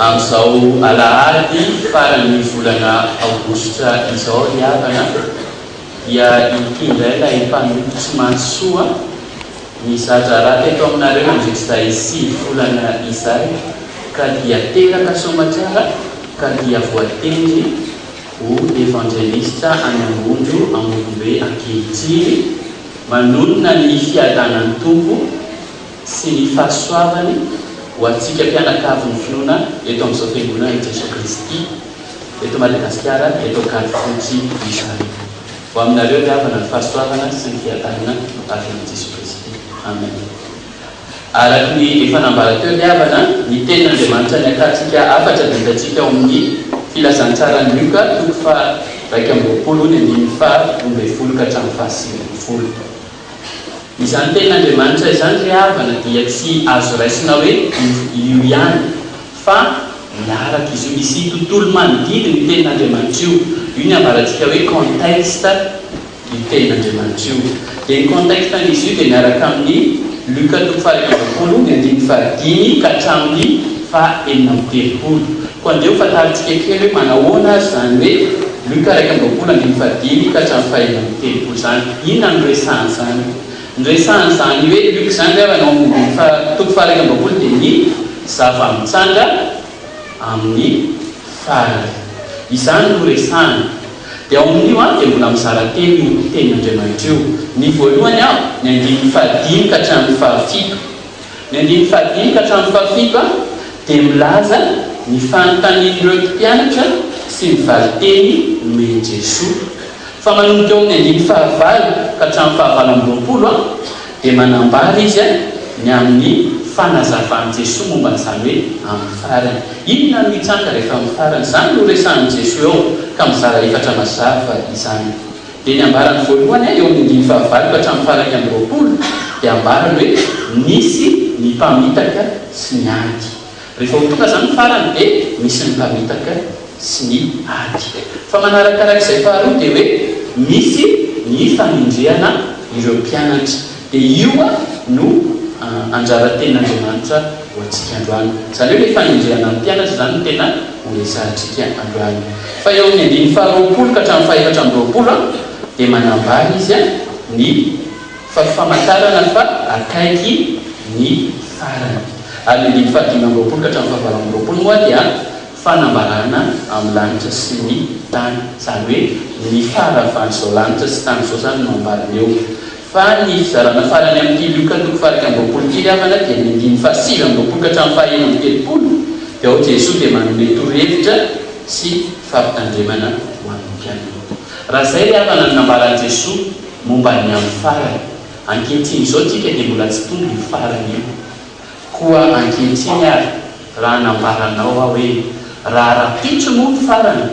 Amin'izao alahady farany volana aogositra izao riavana dia itindray ilay mpanolotsy masoa ny zaza raha teto aminareo mandritsy izay 5 volana izay ka dia teraka somatsara ka dia voatendry ho evangelista any ambondro amolombe ankehitriny manonona ny fiadanany tompo sy ny fahasoavany ho antsika mpianakavy ny finoana eto amin'izao fiangonana i Jesu Kristy eto Madagasikara eto Kalifotsy Israely. Ho aminareo riavana ny fahasoavana sy ny fiadanana avy amin'i Jesu Kristy. Amen. Araka ny efa nambara teo riavana ny tenin'Andriamanitra ny akatsika afatra dindatsika ao amin'ny filazantsarany Luka 2:20 ka hatramin'ny 5:20. Izany tenin'Andriamanitra izany riavana dia tsy azo raisina hoe io ihany fa miaraka izy io misy tontolo manodidina ny tenin'Andriamanitra io. Io ny ambarantsika hoe contexte io tenin'Andriamanitra io. Dia ny contexte izy io dia miaraka amin'ny Luka 2:20 ka hatramin'ny 4:30. Koa andeo fatarintsika kely hoe manahoana zany hoe Luka 2:20 ka hatramin'ny 4:30 zany. Inona no resahany zany? Nresahany zany hoe Luka zany riavana amin'ny 2:20 dia ny zava-mitsanga amin'ny farany. Izany no resahany. Dia ao amin'io dia mbola mizara telo tenin'Andriamanitra io. Ny voalohany ny 5:5 ka hatramin'ny 7. Ny 5:5 ka hatramin'ny 7 dia milaza ny fanontanian'ireo mpianatra sy ny valiteny nomen'i Jesosy. Fa manomboka eo amin'ny 5:9 ka hatramin'ny 20 dia manambara izy ny amin'ny fanazavan'i Jesosy momba n'izany hoe amin'ny farany. Inona no mitsanga rehefa amin'ny farany? Izany no resahan'i Jesosy eo ka mizara efatra mazava izany. Dia ny ambarany voalohany eo amin'ny 5:9 ka hatramin'ny 20 dia ambarany hoe nisy ny mpamitaka sy ny ady. Rehefa ho tonga zany farany dia misy ny mpamitaka sy ny ady. Fa manarakarak'izay faharoa dia hoe misy ny famindriana ireo mpianatra. Dia io no anjara tenin'Andriamanitra ho antsika androany. Izany hoe fanindriana ny mpianatra zany no tena ho resahantsika androany. Fa eo amin'ny 20 ka hatramin'ny 4:20 dia manambara izy ny famantarana fa akaiky ny farany. Ary ny 15 ka hatramin'ny 20 moa dia fanambarana amin'ny lanitra sy ny tany. Izany hoe ny faravan'izao lanitra sy tany izao zany no ambarany eo. Fa ny fizarana farany amin'ny Luka 2:20 riavana dia ny 7:20 ka hatramin'ny 1:30 dia ao Jesosy dia manome torohevitra sy fampitandremana ho an'ny mpianatra. Raha izay riavana ny nambaran'i Jesosy momba ny amin'ny farany. Ankehitriny izao tsika dia mbola tsy tonga io farany io. Koa ankehitriny ary raha nambaranao aho hoe raha rapitso moa ny farany,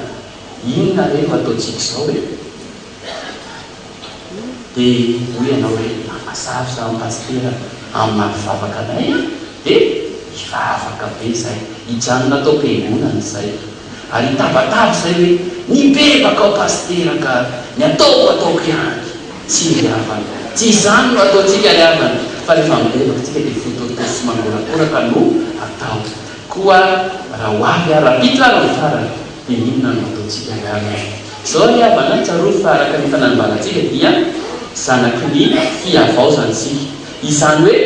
inona rehefa ataontsika izao hoe? Dia hoe ianao hoe masavy za amin'ny pastera amin'ny mahavavaka anay dia hivavaka be izay hijanona atao mpiangonana izay ary hitabataba izay hoe nibebaka ao pastera ka ny ataoko ihany tsy riavana. Tsy izany no ataontsika riavana fa rehefa mibebaka tsika dia fototo sy mangorakoraka no atao. Koa raha ho avy ary rapitra ary ny farany dia inona no ataontsika riavana? Izao riavana tsaroa fa araka ny fanambarantsika dia zanaky ny fiavaozantsika. Izany hoe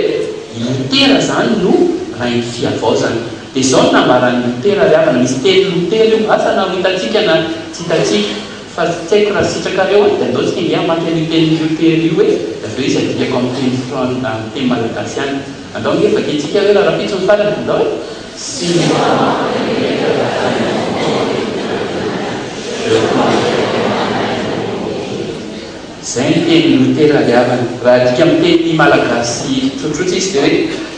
Lutera zany no raha ny fiavaozana. Dia izao no nambaran'ny Lutera riavana. Misy teny Lutera io asa na ho hitatsika na tsy hitatsika fa tsy haiko raha sitrakareo dia andaontsika ingia maky ny teny Lutera io hoe aveo izy adikako amin'ny teny malagasy any. Andao nge vaketsika hoe raha rapitso ny farany andao hoe sy izay ny teny Lutera riavana. Raha adika amin'ny teny malagasy tsotsotra izy dia hoe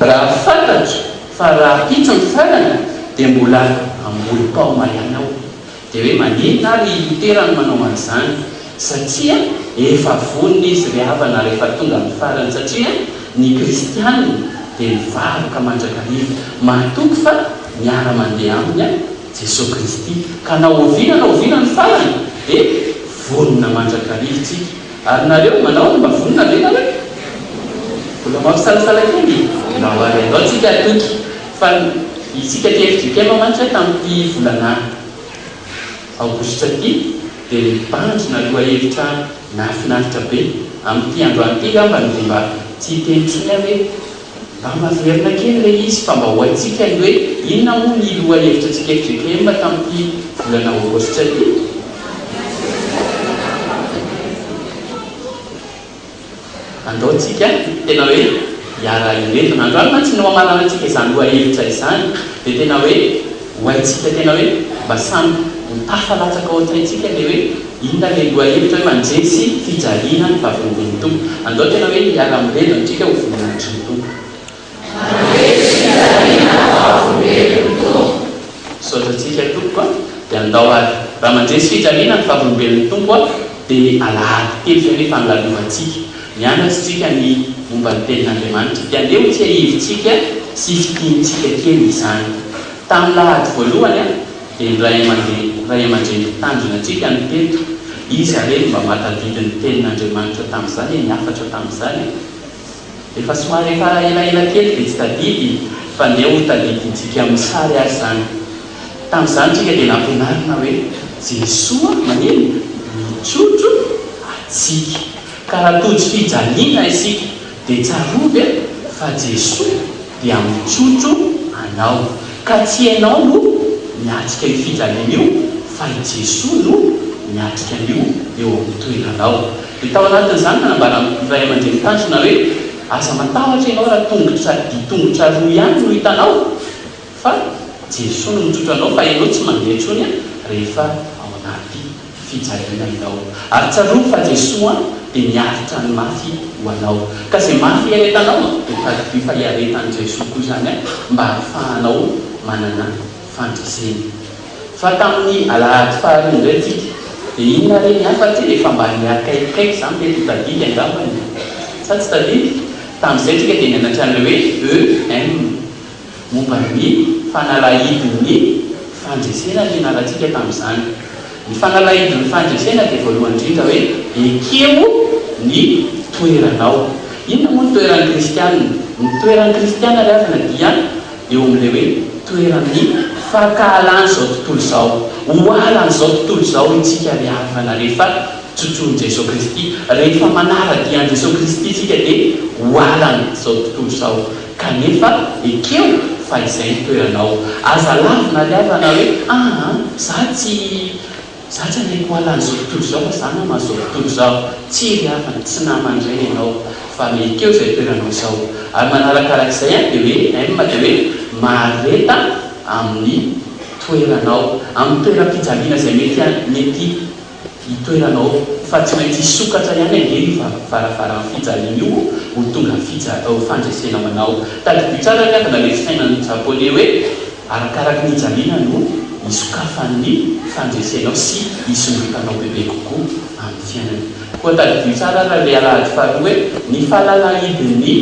raha fantatro fa raha rapitso ny farany dia mbola ambolo-paoma ihany ao. Dia hoe manina ary Lutera no manao an'izany satria efa vonona izy riavana rehefa tonga amin'ny farany satria ny kristianina dia mivavaka mandrakariva mahatoky fa miara-mandeha aminy Jesosy Kristy ka na oviana ny farany dia vonona mandrakarivantsika. Ary nareo manao mba vonona ve nareo? Mbola mampisalasala kely na ho ary andao tsika atoky fa isika tefidrikema mantsy tamin'ity volana aogositra ty dia bandrona aloha hevitra nafinaritra be amin'ity androanyity gamba no dia mba tsy tenitsony hoe mba maverina kely le izy fa mba ho atsika ny hoe inona moa ny loha hevitra tsika efidrikema tamin'ity volana aogositra ty. Andaotsika tena hoe hiara iretina androany mantsy no amaranantsika izany loha hevitra izany dia tena hoe ho aitsika tena hoe mba samy mitafalatsaka ao an-tsaintsika le hoe inona le loha hevitra hoe mandresy fijaliana ny vavolombelon'ny tompo. Andao tena hoe hiara miretina antsika ho voninahitry ny tompo. Saotratsika tompo dia andao ary raha mandresy fijaliana ny vavolombelon'ny tompo dia alahady telo zay hoe fanlalovantsika mianatsika ny momba ny tenin'Andriamanitra dia andeo tsy ahivitsika sy fitiantsika kely izany. Tamin'ny lahady voalohany dia ray aman-dreny tanjona antsika ny teto izy are mba matadidin'ny tenin'Andriamanitra tamin'izany niafatra tamin'izany efa somary efa elaela kely dia tsy tadidy fa ndeo tadidintsika amin'ny sary ary zany. Tamin'izany tsika dia nampianarina hoe Jesoa maneno mitrotro atsika ka raha tojo fijaliana isika dia tsarovy fa Jesoa dia mitrotro anao ka tsy ianao no miatrika io fijaliana io fa i Jesoa no miatrika an'io eo amin'ny toeranao. Dia tao anatin'izany nanambara ray aman-dreny tanjona hoe aza matahotra ianao raha tongotra roa ihany no hitanao fa Jesoa no mitrotro anao fa ianao tsy mandeha intsony rehefa ao anaty fijaliana ianao. Ary tsaroa fa Jesoa dia miaritra ny mafy ho anao ka izay mafy iaretanao dia tadidio fa hiaretan'i Jesoa koa izany mba hahafahanao manana fandresena. Fa tamin'ny alahady faharoa indray tsika dia inona reny hafa tsy efa mba niakaikaiky izany dia tadidy angambany sa tsy tadidy. Tamin'izay tsika dia nianatra an'ilay hoe EM momba ny fanalahidin'ny fandresena ny ianarantsika tamin'izany. Ny fanalahidin'ny fandresena dia voalohany indrindra hoe ekeo ny toeranao. Inona moa ny toeran'ny kristianina? Ny toeran'ny kristianina rehefa dia eo amin'ilay hoe toeran'ny fakahalany izao tontolo izao, hoalan'izao tontolo izao itsika rehavana rehefa tsotsonin' Jesosy Kristy. Rehefa manara-dian'i Jesosy Kristy tsika dia hoalan'izao tontolo izao kanefa ekeo fa izay ny toeranao. Aza lavina rehavana hoe za tsy anaiky hoalan'izao tontolo izao fa za nama izao tontolo izao tsy rehavana tsy namandray ianao fa mekeo izay toeranao izao. Ary manarakarak'izay dia hoe dia hoe mareta amin'ny toeranao, amin'ny toeram-pijaliana izay mety hitoeranao fa tsy maintsy hisokatra ihany angely varavaran'ny fijaliana io ho tonga fandresena manao. Tadidio tsara rehavana le fisainan'ny Japonais hoe arakaraky ny jaliana no hisokafan'ny fandresenao sy hisondrotanao bebe kokoa amin'ny fiainana. Koa tadidio tsara raha le alahady faharoa hoe ny fahalalahidin'ny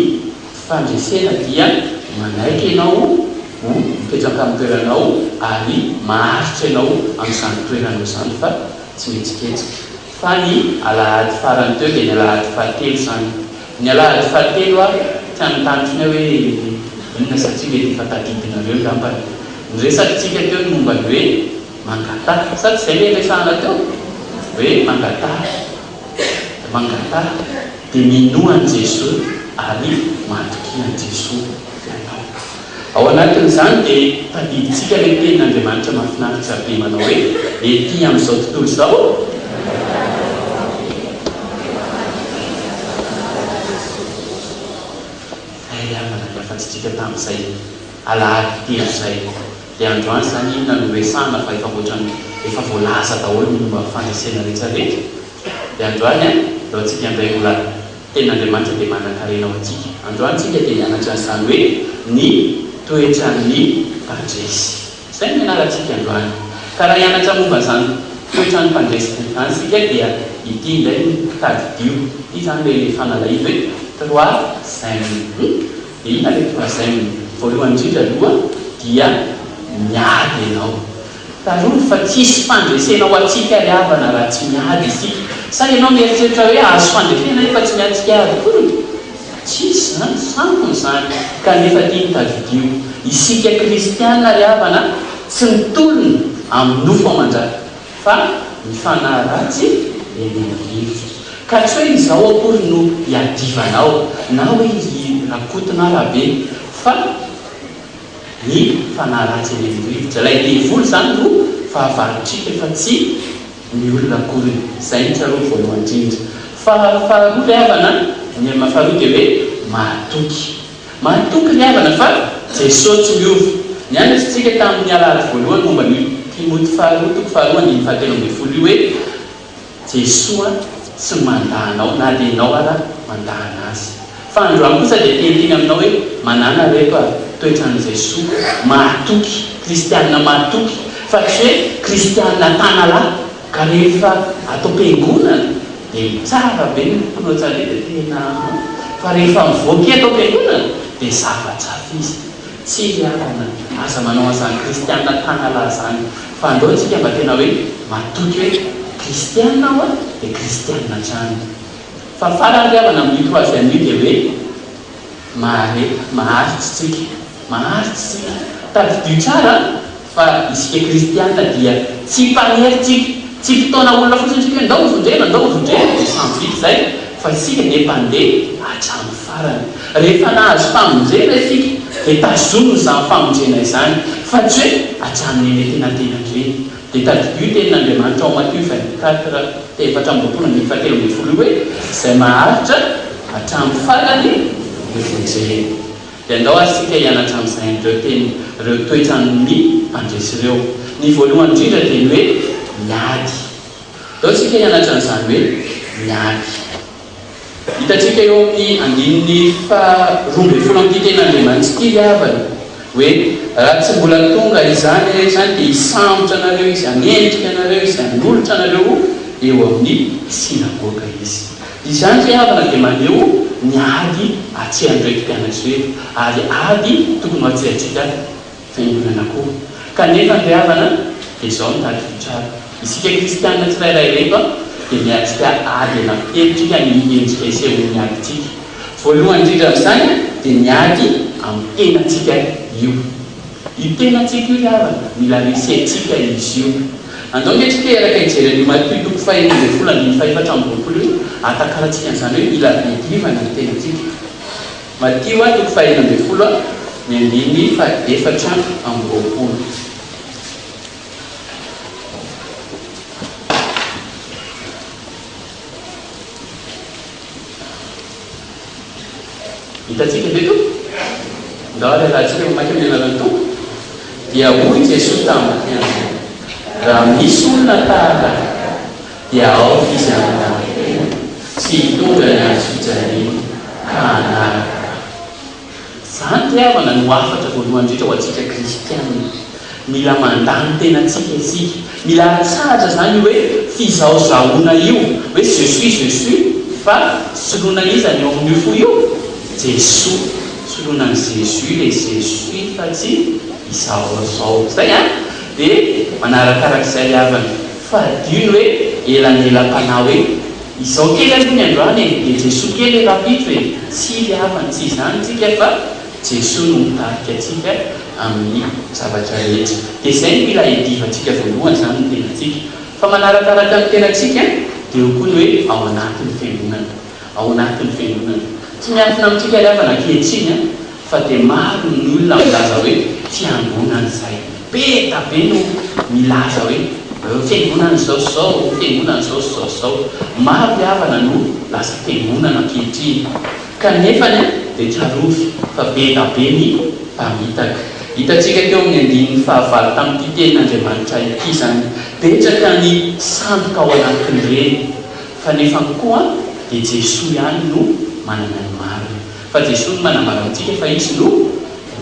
fandresena dia manaiky ianao ho mipetraka amin'ny toeranao ary maharitra ianao amin'izany toeranao izany fa tsy metsiketsika. Fa ny alahady farany teo dia ny alahady fahatelo izany. Ny alahady fahatelo tsy anotanitsiny hoe inona satria mety efa tadidinareo ngambany. Niresakytsika teo ny momba ny hoe mangatara sa tsy izay le resahana teo hoe mangatara dia minoan'i Jesosy ary matokian'i Jesosy ianao. Ao anatin'izany dia tadiditsika le tenin'Andriamanitra mahafinaritra be manao hoe ety amin'izao tontolo izao afantsitsika tamin'izay alahady telo izay. Dia androany izany inona no resahana fa efa voalaza daholo ny momba fandresena rehetrarehetra. Dia androany raha tsika andray mbola tenin'Andriamanitra dia manan-karena ao antsika. Androany tsika dia mianatra an'izany hoe ny toetran'ny mpandresy. Izay no mianarantsika androany. Ka raha hianatra momba izany toetran'ny mpandresy izany sika dia ity indray ny tadidio. Ity izany le fanalahidy hoe trois zèmes. Dia inona le trois zèmes? Voalohany indrindra aloha dia miady ianao. Taroa fa tsisy fandresena ho atsika rehavana raha tsy miady isika. Sa ianao mieritreritra hoe azo fandresena nefa tsy miatsika ary koa? Tsisy zany, sampony izany. Kanefa tia ny tadidio isika kristiana ry havana tsy mitolona amin'ny nofo aman-jaka fa mifanahy ratsy eny rivotra ka tsy hoe izao akory no iadivanao na hoe rakotina rahabe fa ny fanahy ratsy eny rivotra ilay devoly zany no fahavalotrika fa tsy ny olona akory. Izay ny tsaroa voalohany indrindra. Faharoa ry havana ny faharoa dia hoe mahatoky ry havana fa Jesosy tsy miova. Nianatsika tamin'ny alahady voalohany momba ny Timoty faharoa toko faharoa ny fahatelo ambin'ny folo hoe Jesoa tsy mandahanao na dia ianao ara mandahana azy. Fa androany kosa dia tenteny aminao hoe manana reto toetran'i Jesoa mahatoky, kristianina mahatoky fa tsy hoe kristianina tanalahy ka rehefa atao mpiangonana dia tsara be ny mpilotsare dia tena fa rehefa mivoaky atao mpiangonana dia zava-tsafa izy tsy hiarana aza manao azany kristianina tanalahy zany fa andao tsika mba tena hoe matoky hoe kristianina ao dia kristianina trano. Fa farany ry havana amin'ny troisième nuit dia hoe maharitsitsika tadidio tsara fa isika kristianina dia tsy mpaneritsika tsy fotoana olona fotsiny tsika ndao vondrena dia samvity zay fa isika dia mpandeha hatramin'ny farany. Rehefa nahazo famonjena isika dia tazominy izany famonjena izany fa tsy hoe hatramin'ny eny tenatena ireny. Dia tadidio tenin'Andriamanitra ao Matthieu 24 efatra amby roapolo ny fahatelo ambin'ny folo hoe izay maharitra hatramin'ny farany ny vonjena. Dia andao asika hianatra amin'izay ireo toetran'ny mpandresy ireo. Ny voalohany indrindra dia ny hoe miady. Andao tsika hianatra an'izany hoe miady. Hitatsika eo amin'ny andininy faharoa ambin'ny folo amin'ny ten'Andriamanitra ity ry havana hoe raha tsy mbola tonga izany zany dia hisambotra anareo izy, hanendrika anareo izy, hanolotra anareo eo amin'ny sinagoga izy. Izany ry havana dia maneho ny ady atsehan'ireo mpianatra reto ary ady tokony atsehantsika fiangonana koa. Kanefa ry havana dia izao ny tadidio tsara. Isika kristianina tsirairay reto dia miatrika ady anankitelotsika ny endrika isehon'ny adytsika. Voalohany indrindra amin'izany dia miady amin'ny tenantsika io. Io tenantsika io ry havana mila resentsika izy io. Andao ngetrika eraka hijeren'io Matthieu toko fahaenina ambin'ny folo andininy fahaefatra amby roapolo io atakaratsika an'izany hoe mila hiadivana ny tenantsika. Matthieu toko fahaenina ambin'ny folo ny andininy fahaefatra amby roapolo. Hitatsika veto ndao alalantsika mamaky amin'ny anaran'ny tompo dia hoy Jesosy tamin'ny raha misy olona tahaka dia ao izy amin'ny tsy hitonga ny azo fijaliana ka anaraka. Izany ry havana no afatra voalohany indrindra ho antsika kristianina. Mila mandany tenantsika isika, mila hatsara zany hoe fizaozahoana io hoe Jesus fa soloina iza ny eo amin'ny fo io Jesosy, solonan'ny Jesus le Jesus fa tsy izaozao zay dia manarakarak'izay ry havana fa dino hoe elanelam-panao hoe izao kely aloha ny androany dia Jesosy kely rapitro hoe tsy ry havana tsy izany tsika fa Jesosy no mitarika atsika amin'ny zavatra rehetra. Dia izay no mila hidivantsika voalohany zany ny tenantsika. Fa manarakaraka ny tenantsika dia eo koa ny hoe ao anatin'ny fiangonana. Ao anatin'ny fiangonana tsy miafina amintsika ry havana ankehitriny fa dia maro ny olona milaza hoe fiangonana izay be tabe no milaza hoe fiangonana zao fiangonana zao. Maro ry havana no lasa fiangonana ankehitriny kanefany dia tsarovy fa be tabe ny mpamitaka. Hitatsika teo amin'ny andininy fahavalo tamin'ity tenin'Andriamanitra ity zany betsaka ny sandoka ao anatin'ireny fa nefa koa dia Jesosy ihany no manana ny marina. Fa Jesosy no manamara antsika fa izy no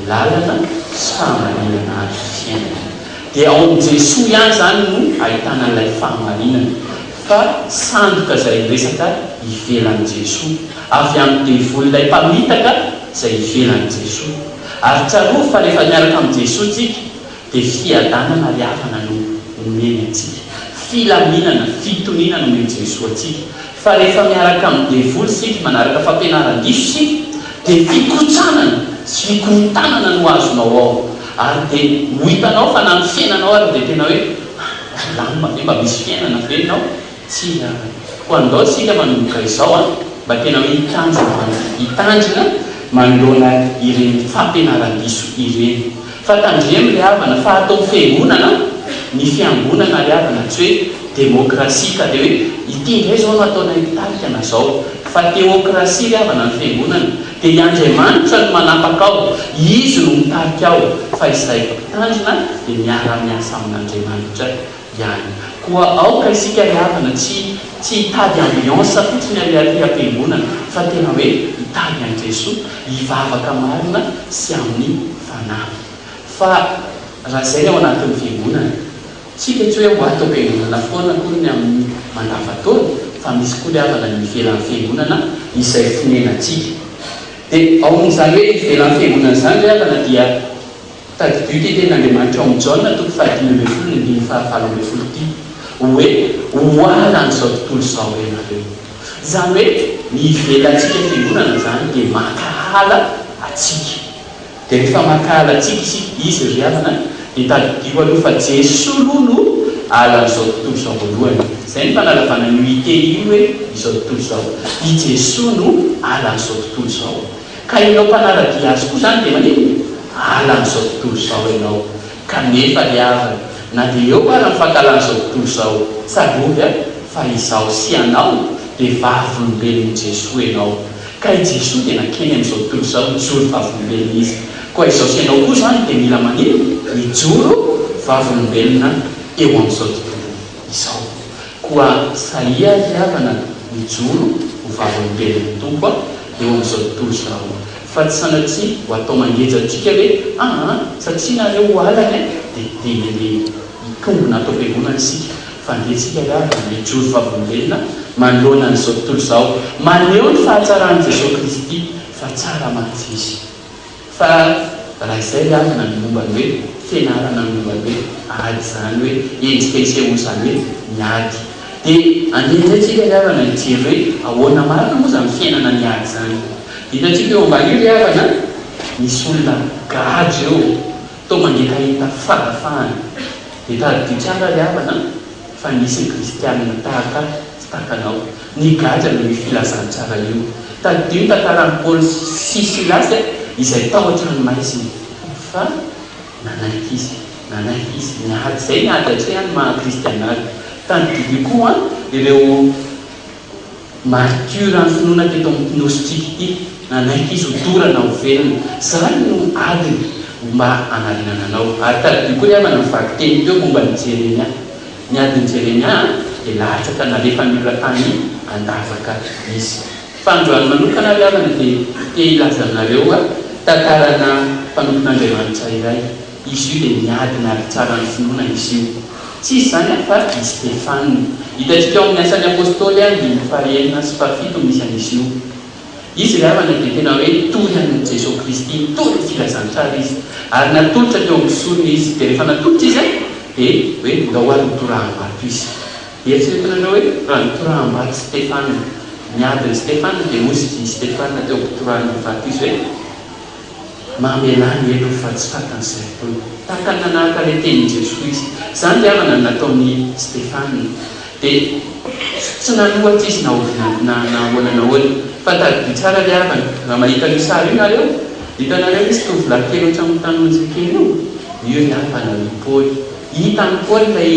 lalana sy fahamarinana azo fiainana. Dia ao amin'ny Jesosy ihany zany no ahitana ilay fahamarinana. Fa sandoka izay resaka ivelan'i Jesosy avy amin'ny devoly ilay mpamitaka izay ivelan'i Jesosy. Ary tsaroa fa rehefa miaraka amin'ny Jesosy tsika dia fiadanana ry havana no omeny atsika, filaminana, fitoninana omeny Jesosy atsika. Fa rehefa miaraka amin'ny devoly sika manaraka fampianaran-diso sika dia fikotsanana tsy mikontanana no azonao ao ary dia ho hitanao fa na ny fiainanao ary dia tena hoe lamina ve mba misy fiainana venao tsy ho andao sika manomboka izao a mba tena hoe hitandrina manoloana ireny fampianaram-diso ireny fa tandremo le havana fa atao fiangonana ny fiangonana le havana tsy hoe demokrasia ka dia hoe ity indray zao no ataona itarikana zao fa teokrasia le havana ny fiangonana dia i Andriamanitra no manapaka ao izy no mitarika ao fa izay tandrina dia miara-miasa amin'Andriamanitra ihany koa aoka isika le havana tsy hitady ambiance fotsiny alealia am-piangonana fa tena hoe hitady an' Jesoa hivavaka marina sy amin'ny fanahy fa raha izay ao anatin'ny fiangonana tsika tsy hoe ho ato am-piangonana foana koa ny amin'ny mandavataona fa misy koa le havana ny ivelan'ny fiangonana izay fonenantsika dia ao amin'izany hoe ivelan'ny fiangonana izany le havana dia tadidio ty ten'Andriamanitra ao amin'ny Jaona toko 5:25 ty hoe hoalan'izao tontolo izao ianareo izany hoe ny ivelantsika fiangonana zany dia makahala atsika dia rehefa makahala atsika izy ry havana dia tadidio aloha fa Jesoa aloha no alan'izao tontolo izao voalohany izay ny fanalavana ny unité io hoe izao tontolo izao i Jesoa no alan'izao tontolo izao ka ianao mpanaradia azy koa zany dia manino alan'izao tontolo izao ianao kanefa le havana na dia eo ara mifankalan'izao tontolo izao sarovy a fa izao sy anao dia vavolombelon'i Jesoa ianao ka i Jesoa dia nakeny amin'izao tontolo izao mijoro vavolombelona izy koa izao sy anao koa zany dia mila manino mijoro vavolombelona eo amin'izao tontolo izao koa saia le havana mijoro ho vavolombelona tompo eo amin'izao tontolo izao fa tsy sanatsy ho atao mangejantsika hoe satria nareo ho alana dia le itombona atao fiangonana isika fa ndetsika le havana mijoro vavolombelona manoloana an'izao tontolo izao maneho ny fahatsaran'i Jesosy Kristy fa tsara matsy izy fa raha izay le havana ny mombany hoe fianarana ny mombany hoe ady zany hoe endrika iseho zany hoe miady dia andehanzay tsika le havana nijery hoe ahoana marina moa zany fiainana ny ady zany hitantsika eo ambany io le havana misy olona gadra eo tao mangetahita fahafahana dia tadidio tsara le havana fa nisy ny kristianina tahaka tsy tahakanao ny gadra no filazantsara io tadidio ny tantaran'ny Paoly sy Silasy izay tao an-tranomaizina fa nanaiky izy niady izay niady atria any maha-kristianazy tadidio koa ireo martyra ny finoana teto amin'ny gnostika ity nanaiky izy hodorana ho velona zany no adiny mba anarinana anao ary tadidio koa le havana mivaky teny teo momba ny Jeremia ny adiny Jeremia dia latsaka nalefa ny olona tany andavaka izy fa androany manokana le havana dia te ilazanareo tantarana mpanompon'Andriamanitra iray izy io dia niadina ary tsara ny finoana izy io tsy izy zany fa i Stefanina hitantsika ao amin'ny asan'ny apôstôly ny fahaenina sy fahafito misy an'izy io izy le havana dia tena hoe tory an'i Jesosy Kristy tory filazantsara izy ary natolotra teo amin'ny sorony izy dia rehefa natolotra izy dia hoe ndahoary nitoraham-bato izy eritreretanareo hoe raha nitoraham-bato Stefanina niadiny Stefanina dia mosy Stefanina teo ampitorahana vato izy hoe mamelany eto fa tsy fatan'izay toy tahaka ny nanahaka le tenin'i Jesoa izy zany le havana natao amin'ny Stefanina dia tsy nanohatra izy nahoana fa tadidio tsara le havana raha mahita ny sary io nareo hitanareo izy tovolahy kely ohatran'ny tanonjy kely io ny havana ny Paoly hitany Paoly ilay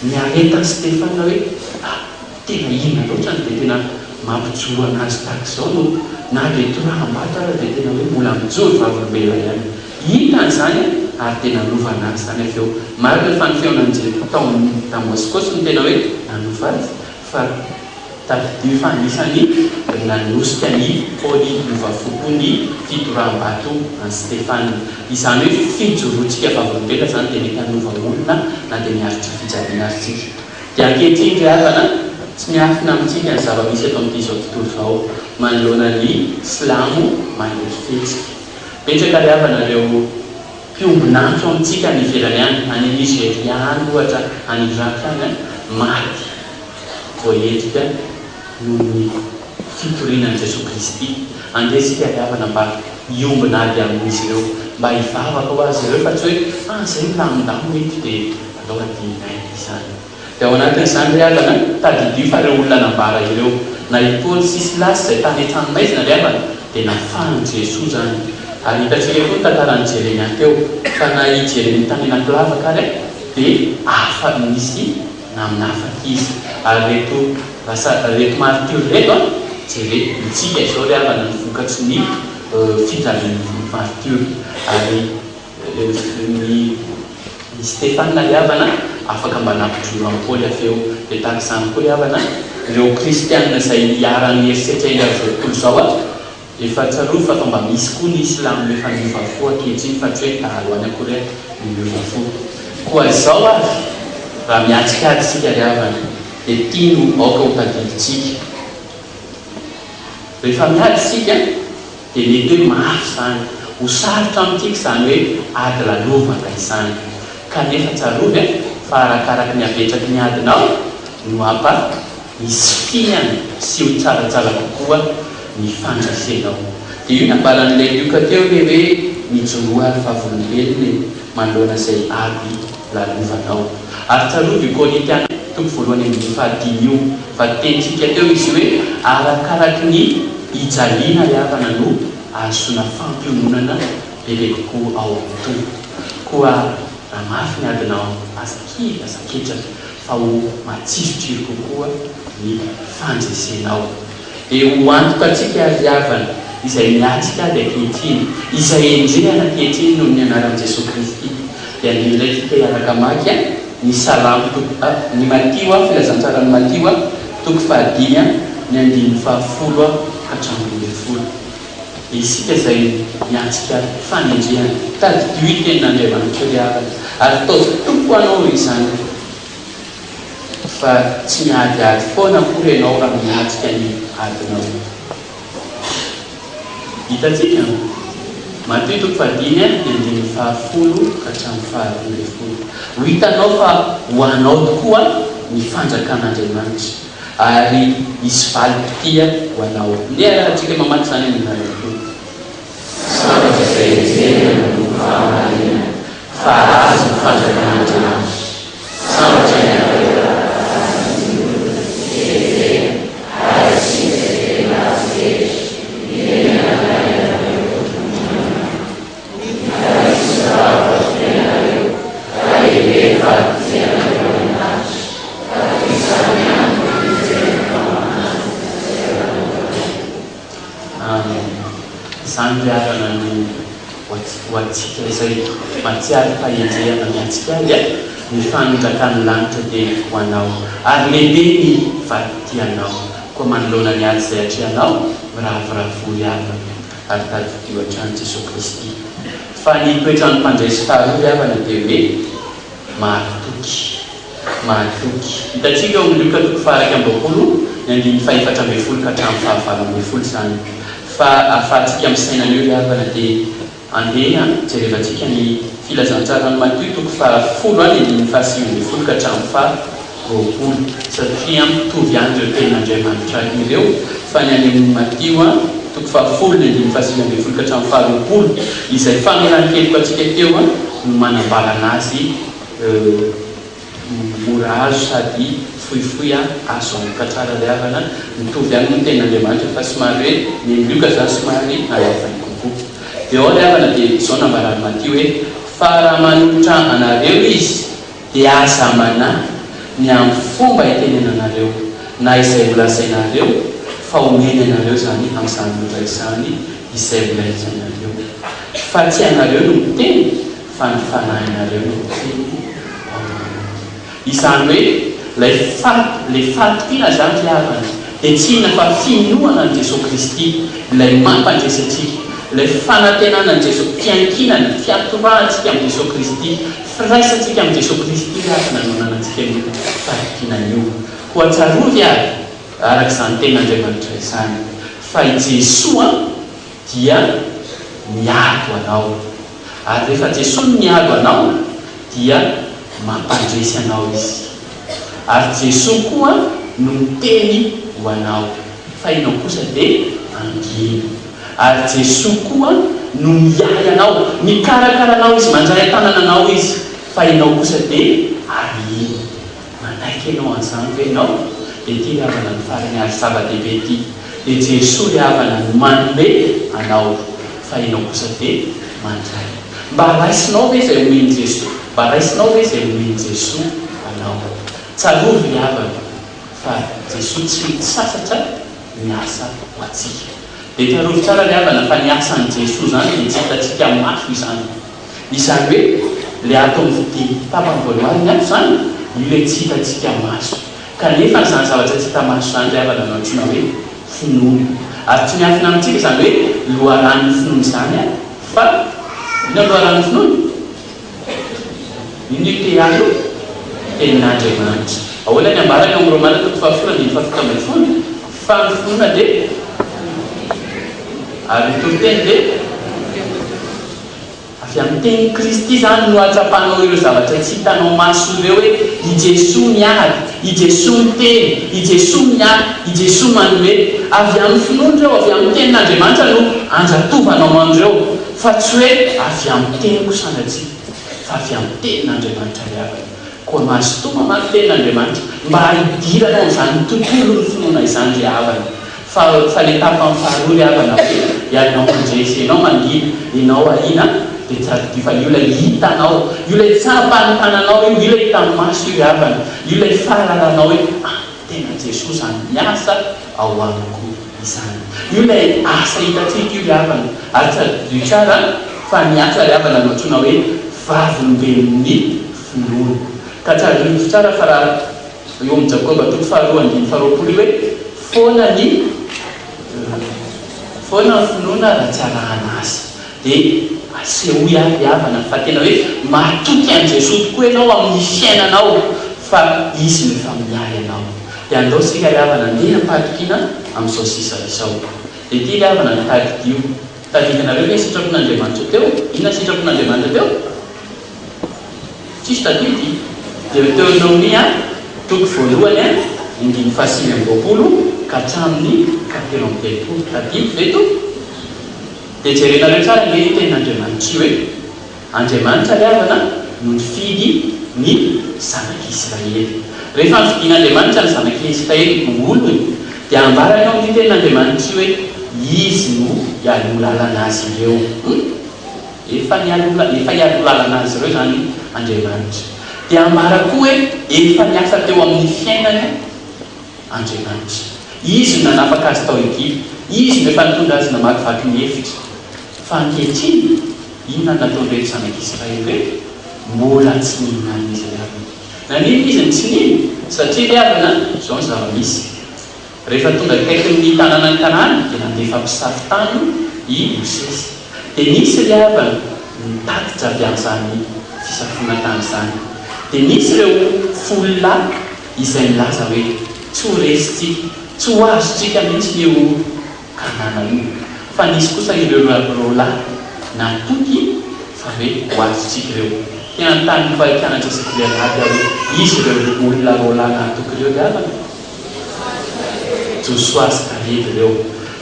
niaretany Stefanina hoe tena inona loatra dia tena mampijoro anazy tahaka izao no na le toraham-bato ara dia tena hoe mbola mijoro vavolombelona ihany hitany zany ary tena nanovana azy zany avy eo marina ny fanofeonan'Jay tao Damaskosy ny tena hoe nanova azy fa tadidio fa anisany nanosika ny Paoly novafoko ny fitoraham-bato any Stefanina izany hoe fijoroantsika vavolombelona zany dia mety hanova-olona na dia miaritra fijabiana azytsika dia ankehitriny ry havana tsy miafina amintsika ny zava-misy eto amin'ity izao tontolo izao manoloana ny silamo manery fetsika petraka ry havana reo mpiombonantso amintsika ny ivelany any any Nigeria any ohatra any Irak any maty voaetrika noho ny fitorianan'i Jesosy Kristy andesika ry havana mba iombina ady amin'izy ireo mba hivavaka ho azy ireo fa tsy hoe zay milamindamo mety dia alao adinay izany. Dia ao anatin'izany ry havana tadidio fa reo olona nambara ireo na Paoly sy Silasy izay tany an-tranomaizina ry havana dia nafan'ny Jesosy zany. Ary hitantsika koa ny tantarany Jeremia teo fa na i Jeremia tany anakilavaka ary dia afa misy naminafaka izy. Ary reto martyr reto jere mitsika izao ry havana ny vokatsy ny fijalian'ny martyr. Ary ny Stefana ry havana afaka mba nampidroro amin'ny Paoly aveo dia tahaka izany koa ry havana ireo kristianina izay hiarany eritreritra eny amin'izao tontolo izao efa tsaroa fa mba misy koa ny Islamo efa miovafo ankehitriny fa tsy hoe taloany akory ny miovafo. Koa izao ary raha miatsikady isika ry havana dia tia no aoka ho tadiditsika. Rehefa miady isika dia mety hoe mafy izany ho sarotra amintsika izany hoe ady lalovaka izany kanefa tsarovy fa arakaraka ny apetraky ny adinao no misy fiany sy ho tsaratsara kokoa ny fandrasenao. Dia io nambalan'ilay lioka teo hoe mijoroa ary fahavolombelona manoloana izay ady lalovanao. Ary tsarovy Korintiana toko voalohany amin'ny fahadimy io fa tentsika teo izy hoe arakaraky ny ijaliana ry havana no ahazoana fampiononana bebe kokoa ao amin'ny tompo. Koa raha mafy ny adinao azaketraka fa ho matsirotsiro kokoa ny fandraisenao. Dia ho antoka antsika ry havana izay miatsika ady ankehitriny izay endrehana ankehitriny noho ny anaran'i Jesosy Kristy dia andrindray tika hiaraka maky ny salamo ny Matio filazantsarany Matio toko fahadimy ny 5:10 hatramin'ny 10. Isika izay miatsika fanendrehana tadidio tenin'Andriamanitra ry havana ary toko anao izany fa tsy miadiady foana akory ianao raha miatsika ny adinao. Hitantsika Matio toko fahadimy ny 10 hatramin'ny 12. Ho hitanao fa ho anao tokoa ny fanjakan'Andriamanitra ary misy valim-pitia ho anao. Ny arahantsika mamaky izany amin'ny anarako sambatra izay enjehana no fahamarina fa azy ny fanjakan'Andriamanitra sambatra ny izany ry havana no ho antsika izay matsiary fahenjehana miatsika azy ny fanonjakan'ny lanitra dia ho anao ary lehibe ny vaditianao koa manoloana ny ady izay atrehanao miravoravory havana ary tadidio hatrany Jesosy Kristy. Fa ny toetrany mpandraisy faharoa ry havana dia hoe mahatoky. Hitantsika ao Luka toko faha 20 ny 4:12 hatramin'ny 12 izany. Fa ahafahantsika amin'ny sainan'io ry havana dia andeha jerevantsika ny filazantsarany Matio toko faha 10 ny 5:20 hatramin'ny 20 satria mitovy ihany ireo tenin'Andriamanitra ireo fa ny any amin'ny Matio toko faha 10 ny 5:20 hatramin'ny 20 izay fameran'ny keliko antsika teo no manambara anazy mora azo sady fohifohy azo amoka tsara ry havana mitovy ihany ny tenin'Andriamanitra fa somary hoe ny Luka zany somary alafany kokoa. Dia ao ry havana dia izao nambarany Matio hoe fa raha manolotra anareo izy dia aza manahy ny amin'ny fomba itenenanareo na izay volazainareo fa omeny anareo zany amin'izany lora izany izay volazainareo fa tsy anareo no miteny fa ny fanahinareo no miteny. Izany hoe le faty-pina zany ry havana dia tsy inona fa finoana ny Jesosy Kristy ilay mampandresy atsika ilay fanantenana ny Jesosy fiankinana fiatorahantsika amin'ny Jesosy Kristy firaisantsika amin'ny Jesosy Kristy ry havana no nanantsika ny faty-pinana io ho atsarovy ary araka izany tenin'Andriamanitra izany fa i Jesosy dia miado anao ary rehefa Jesosy miado anao dia mampandresy anao izy ary Jesosy koa no miteny ho anao fa ianao kosa dia angino ary Jesosy koa no miay anao, mikarakaranao izy, manjary tanananao izy, fa ianao kosa dia ary manaiky ianao an'izany hoe ianao dia ity havana ny farany ary zava-dehibe ity dia Jesosy le havana ny manome anao, fa ianao kosa dia mandray. Mba raisinao ve izay omeny Jesosy? Mba raisinao ve izay omeny Jesosy anao? Tsarovy le havana fa Jesosy tsy sasatra miasa ho atsika. Dia tsarovy tsara le havana fa niasan'i Jesosy zany dia tsy hitatsika maso izany. Izany hoe le ato amin'ny tapany voalohany ato zany ile tsy hitatsika maso. Kanefa izany zavatra tsy hita maso zany le havana nantsona hoe finoana. Ary tsy miafina amintsika izany hoe loharan'ny finoana izany fa ina loharan'ny finoana? Ino teatro tenin'Andriamanitra. Ahoana ny ambarany amin'ny Romana 4:17 fa ny finoana dia ary toteny dia avy amin'ny teny Kristy zany no atsapanao ireo zavatra tsy hitanao maso ireo hoe i Jesosy miady, i Jesosy miteny, i Jesosy miady, i Jesosy manome. Avy amin'ny finoana ireo, avy amin'ny tenin'Andriamanitra no anjatovanao andreo, fa tsy hoe avy amin'ny teny kosa sanatria, fa avy amin'ny tenin'Andriamanitra ihany. Koa mahazo toma mamaky tenin'Andriamanitra mba hidiranao amin'izany tontolo ny finoana izany le havana. Fa le tapany faharoa le havana hoe ianao mandresy, ianao mangina, ianao ahina dia tsy fa io ilay hitanao, io ilay tsapantananao, io ilay hitan'ny maso io havana, io ilay fahalalanao hoe tena Jesosy zany miasa ao amiko izany. Io ilay asa hitatsika io le havana. Ary tsadio tsara fa niasa le havana no antsoina hoe vavolombelon'ny finoana. Ka tsadio tsara fa raha eo amin'ny Jakoba 2:2 hoe foana ny finoana raha tsy arahana azy dia asehoy le havana fa tena hoe matoky an' Jesosy tokoa ianao amin'ny fiainanao fa izy no efa miay anao. Dia andao sika le havana andeha ampatokiana amin'izao sisa izao. Dia ity le havana nitadidio tadidianareo hoe sitrapon'Andriamanitra teo. Inona sitrapon'Andriamanitra teo? Tsisy tadidy. Dia Deutéronomie toko voalohany 5:20 ka hatramin'ny 4:30 tadidy veto. Dia jerenareo tsara ilay tenin'Andriamanitra io hoe Andriamanitra le havana no nifidy ny zanak'Israely. Rehefa nifidian'Andriamanitra ny zanak'Israely no olony dia ambarany ao ny tenin'Andriamanitra io hoe izy no hialo lalana azy ireo. Efa hialo lalana azy ireo zany Andriamanitra. Dia ambara koa hoe efa niasa teo amin'ny fiainany Andriamanitra. Izy no nanapaka azy tao Egypte, izy no efa nitondra azy namakivaky ny efitra. Fa ankehitriny inona nataon'ireto zanak'Israely hoe mbola tsy nihinana izy le havana. Nanino izy ny tsy nino? Satria le havana izao ny zava-misy. Rehefa tonga akaikin'ny tanàna ny Kanana dia nandefa mpisafy tany i Mosesy. Dia nisy le havana nitatitra avy amin'izany fisafiana tany izany. Dia nisy ireo folo lahy izay milaza hoe tsy ho resitsika, tsy ho azontsika mihitsy io Kanana io. Fa nisy kosa ireo lahy natoky fa hoe ho azontsika ireo. Tena tany fahitanatra sekoleanaty hoe izy ireo olona lahy natoky ireo le havana. Josoa sy Kaleby ireo.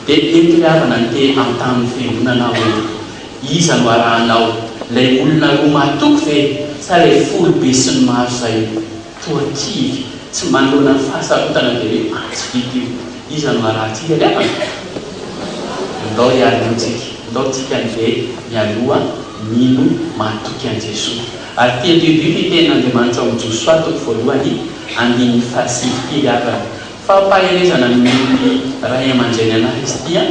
Dia eto le havana ny te amin'ny tamin'ny fiangonana hoe iza no arahanao ilay olona roa matoky ve sa ilay folo be sy ny maro izay toakivy tsy manoloana ny fahasarotana dia hoe tsy vita io. Iza no arahantsika le havana? Ndao hialohantsika, ndao tsika andeha mialoha mino matoky an' Jesosy. Ary tedio ny tenin'Andriamanitra ao amin'ny Josoa toko voalohany 5:7 le havana. Fampahelezana ny ray aman-dreny anahy izy ity dia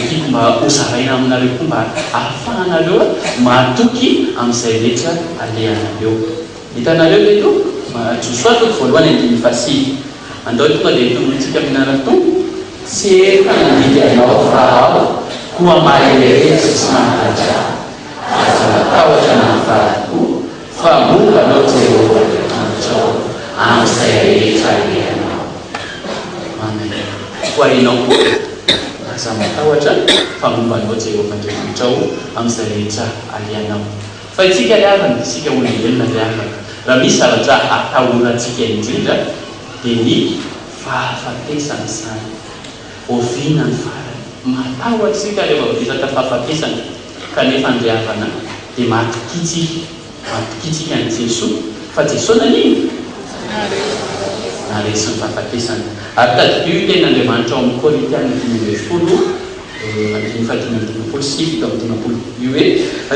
tiako mba hozaraina aminareo koa mba ahafahanareo matoky amin'izay rehetra alehanareo. Hitanareo le to Josoa toko voalohany 5:7 andao tonga dia tomontsika aminaratoa tsy efa nandidy anao Farao koa maherehetra sy mahatra aza matahotra nahafahakoa fa momba anao Jehova Andriamanitra amin'izay rehetra alehanao. Amen. Koa ianao koa aza matahotra fa momba anao Jehova Andriamanitra amin'izay rehetra alehanao. Fa itsika le havana, isika olombelona le havana, raha misy zavatra atahorantsika indrindra dia ny fahafatesana izany. Oviana ny farany. Matahotra isika rehefa betsaka fahafatesana kanefa andriavana dia matikitsika ny Jesosy fa Jesosy nanino naresy ny fahafatesana ary tadibio ten'Andriamanitra ao amin'ny Korintiana 10:5 io hoe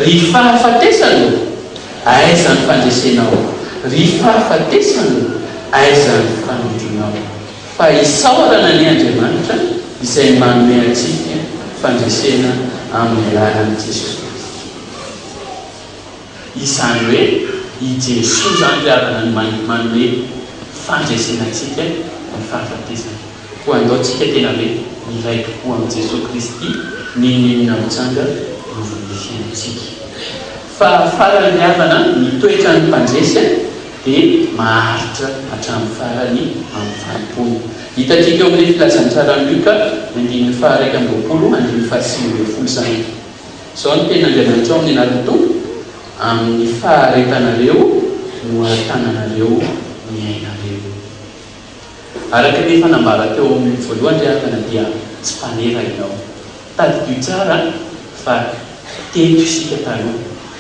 ry fahafatesana aiza ny fandresenao ry fahafatesana aiza ny fanondronao fa isaorana ny Andriamanitra izay manome antsika fandresena amin'ny alalan'i Jesosy izany hoe i Jesosy zany riavana ny manome fandresena antsika ny fahafatesana ho andaontsika tena hoe miray tokoa amin'ny Jesosy Kristy ninina mitsanga novon'ny fiainantsika fa farany riavana mitoetra ny mpandresy dia maharitra hatramin'ny farany amin'ny fanompony hitantsika eo amin'ny filazantsarany Luka 21:20 zany zao ny ten'Andriamanitra ao amin'ny anatin'ny amin'ny faharetanareo no ahatananareo miainareo araka ny fanambara teo amin'ny voalohany riavana dia tsy mpanera ianao tadidio tsara fa teto isika taloha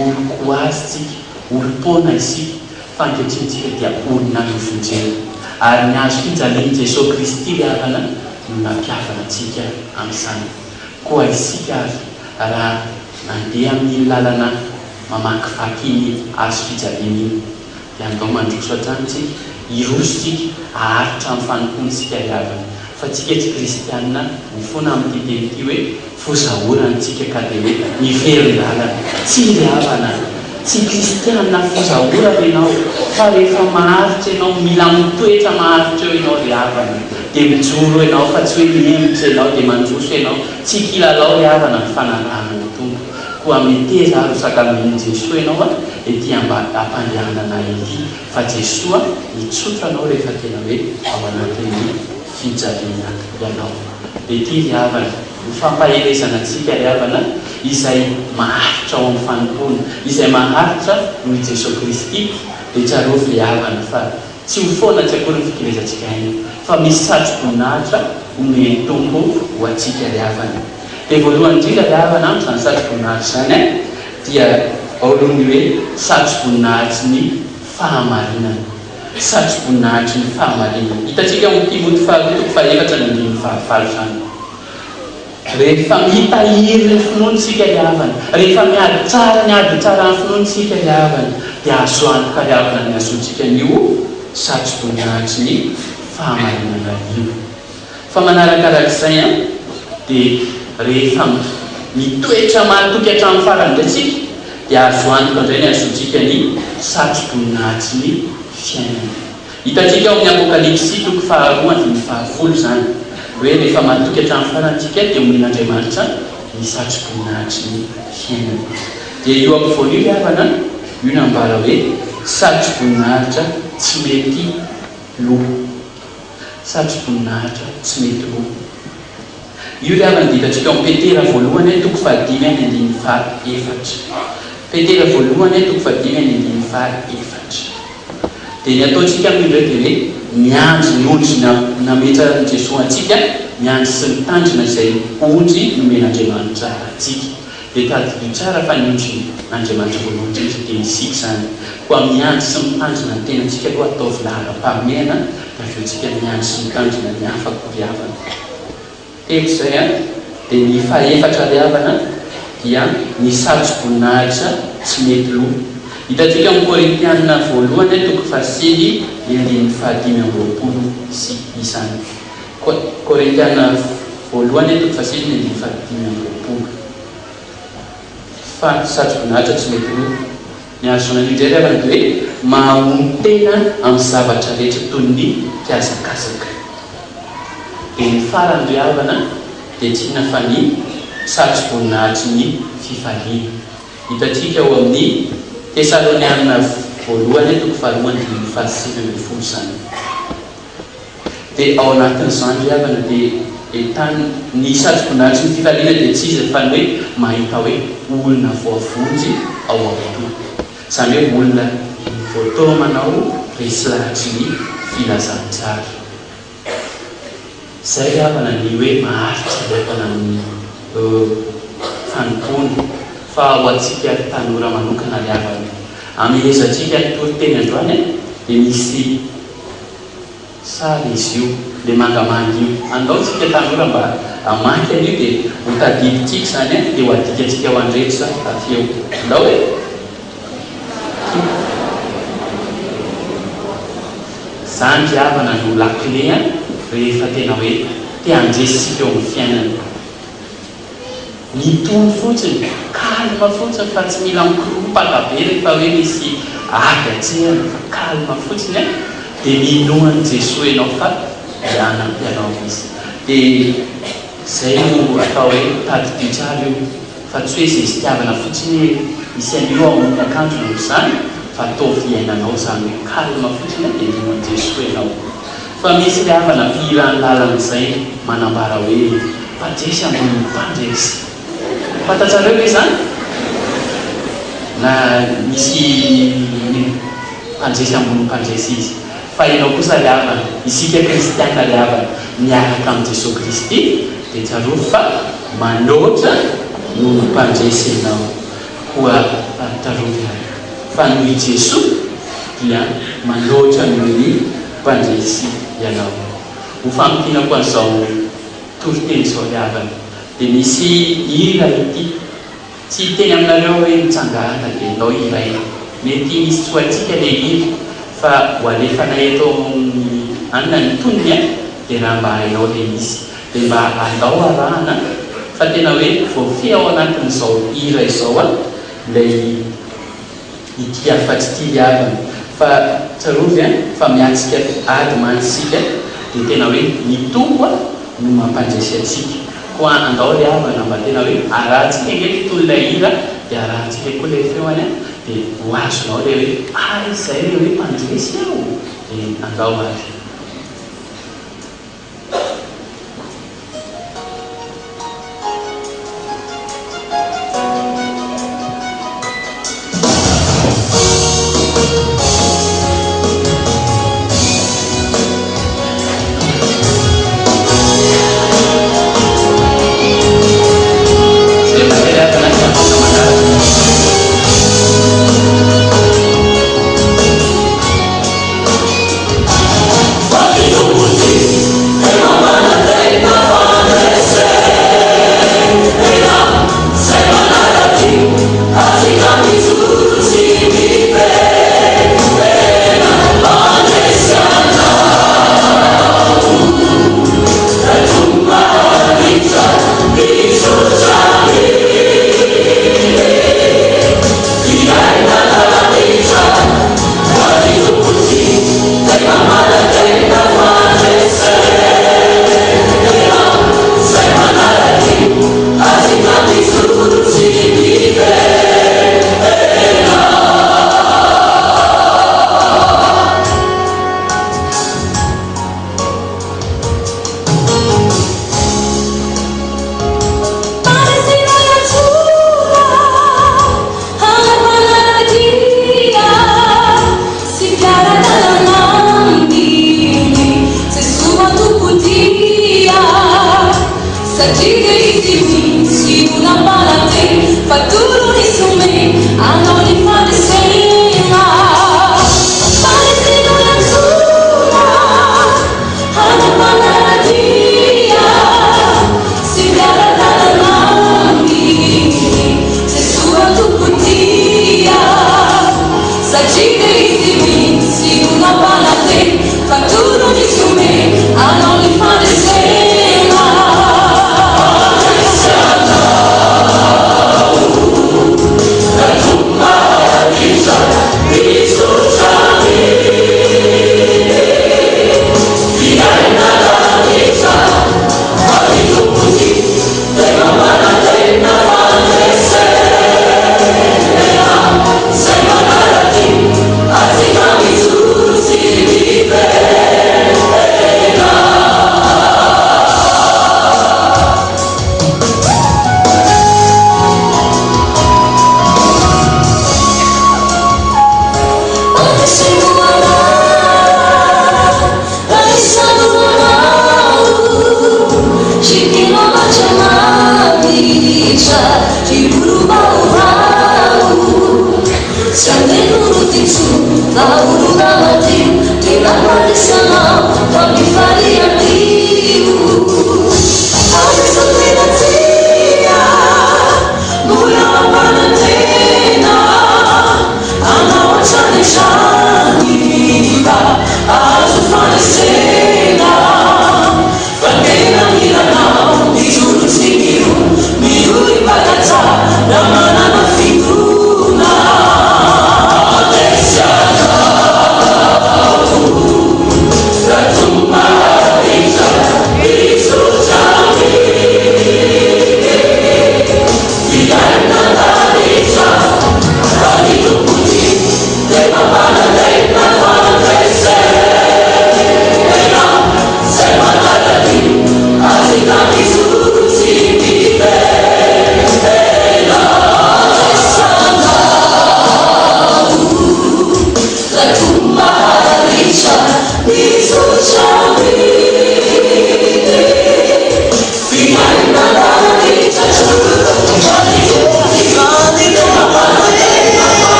olo koazitsika olo pona isika fa ankehitritsika dia olona novonjena ary ny azo fijalian'i Jesosy Kristy riavana no nampiavana antsika amin'izany koa isika raha mandeha amin'ny lalana mamakivaky iny azo fijaliana iny dia andao mandroso hatramintsika irositsika aharitra amin'ny fanomponytsika riavana fa tsika tsy kristianina mifona amin'ny titeny hoe fozahorantsika ka dia hoe mivery-lalana tsy riavana tsy kristianina fozahora ianao fa rehefa maharitra ianao mila mitoetra maharitra eo ianao riavana dia mijoro ianao fa tsy hoe miemitra ianao dia mandroso ianao tsy kilalao riavana ny fanarahana tompo koa meteza ary sakamin'ny Jesosy ianao dia tia mba ampandehanana ity fa Jesosy mitsotra anao rehefa tena hoe ao anatin'ny fijaliana ianao dia ity riavana fampahelezana antsika riavana izay maharitra ao amin'ny fanompony izay maharitra noho i Jesosy Kristy dia tsarovy riavana fa tsy ho foana tsy akory ny fikirezatsika iny fa misy satro-boninahitra omeny tompo ho atsika riavana dia voalohany indrindra riavana amin'izany satro-boninahitra zany dia alohany hoe satro-boninahitry ny fahamarinana satro-boninahitry ny fahamarinana hitantsika amin'ny Timoty 2:4-5 zany rehefa mitahiry ny finoantsika riavana rehefa miady tsara ny finoantsika riavana dia azo antoka riavana ny azontsika nio satro-boninahitry ny fahamarinana io fa manarakarak'izay dia rehefa mitoetra mahatoky hatramin'ny farany ndraitsika dia azo antoka indray ny azontsika ny satro-boninahitry ny fiainana hitantsika ao amin'ny Apokalipsy 2:10 zany hoe rehefa mahatoky hatramin'ny farantsika dia omen'Andriamanitra ny satro-boninahitry ny fiainana dia io ampovoan'io riavana io nambara hoe satro-boninahitra tsy mety loha satro-boninahitra tsy mety loha io riavana dia hitantsika amin'ny Petera voalohany 5:4 Petera voalohany 5:4 dia ny ataontsika amin'io dia hoe miandry ny ondry nametra Jesosy antsika miandry sy ny tandrina izay ondry nomen'Andriamanitra antsika dia tadidio tsara fa ny ondry n'Andriamanitra voalohany indrindra dia isika zany koa miandry sy ny tandrina ny tenantsika aloha ataovy lahara-pahamehana da avy eo tsika miandry sy ny tandrina ny afaka riavana teko izay dia ny fahaefatra riavana dia ny satro-boninahitra tsy mety loha hitantsika amin'ny Korintiana voalohany 5:5 sy izany Korintiana voalohany 5:5 fa satro-boninahitra tsy mety loha ny azona indray riavana dia hoe mahomby tena amin'ny zavatra rehetra toy ny mpiazakazaka dia ny farany riavana dia tsy inona fa ny satro-boninahitry ny fifaliana hitantsika ao amin'ny Tesaloniana voalohany 2:7 zany dia ao anatin'izany riavana dia ahitana ny satro-boninahitry ny fifaliana dia tsy izy fa ny hoe mahita hoe olona voavonjy ao am-po izany hoe olona voatao manao resy lahatry ny filazantsara izay riavana ny hoe maharitra riavana amin'ny fanompony fa ho atsika tanora manokana liavany amezatsika toriteny androany dia misy sary izy io dia mangamangy io andaotsika tanora mba amaky an'io dia hotadiditsika zany dia ho adikatsika ho andretra tafeo andao hoe zany diavana no lakile rehefa tena hoe te handresitsika eo amin'ny fiainana mitony fotsiny kalma fotsiny fa tsy mila mikorompaka be rehefa hoe misy agatsehana fa kalma fotsiny dia minohany Jesosy ianao fa ianampy ianao izy dia zay no atao hoe tadidio tsara io fa tsy hoe zay fitiavana fotsiny isy an'io ao amin'ny akanjo no zany fa atao fiainanao zany kalma fotsiny dia minohany Jesosy ianao fa misy liavana mpihirany lalan'izay manambara hoe mpanjesy ambony mpanjesy fantatsareo hoe zany na misy mpanjesy ambony mpanjesy izy fa ianao kosa liavana isika kristiana liavana miaraka amin'ny Jesosy Kristy dia tsaro fa manoatra no mpanjesy ianao koa tarovy fa noho Jesosy dia manoatra noho ny mpanjesy ianao ho fampina koa an'izao toriteny izao liavana dia misy hira ity tsy teny aminareo hoe mitsangana dia nao iray mety misy tsy ho atsika le hira fa ho alefana eto anina ny tonony dia raha mba hainao le misy dia mba andao arahana fa tena hoe voafia ao anatin'izao hira izao lay ity afa-tsy ity liavana fa tsarovy fa miatsika ady mantsika dia tena hoe mitombo no mampanjesy atsika koa andao liavana mba tena hoe arahantsika ngeky tolonay hira dia arahantsika koa le feo any dia ho azonao le hoe izay le hoe mpanjesy aho dia andao azy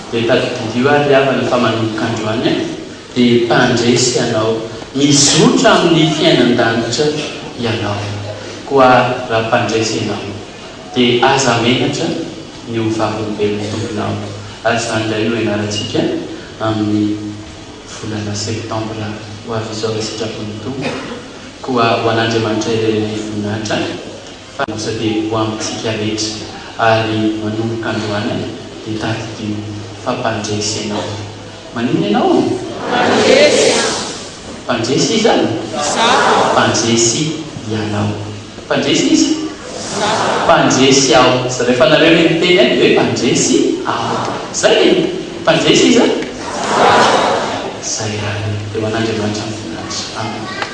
dia tadidio ary avana fa manomboka androany dia mpandresy ianao mizotra amin'ny fiainan-danitra ianao koa raha mpandresy ianao dia aza menatra ny ovavolombelony tomponao ary izany indray no ianarantsika amin'ny volana septambra ho avy izao sitrapony tompo koa ho an'Andriamanitra ireny voninahitra fa dia ho amintsika rehetra ary manomboka androany dia tadidio fampandresy ianao. Maninona ianao? Mpandresy izany? Mpandresy ianao. Mpandresy izy? Mpandresy aho. Sa rehefa nareo ny miteny any hoe mpandresy aho. Zay mpandresy izy? Zay ihany. Dia ho an'Andriamanitra ny voninahitra. Amen.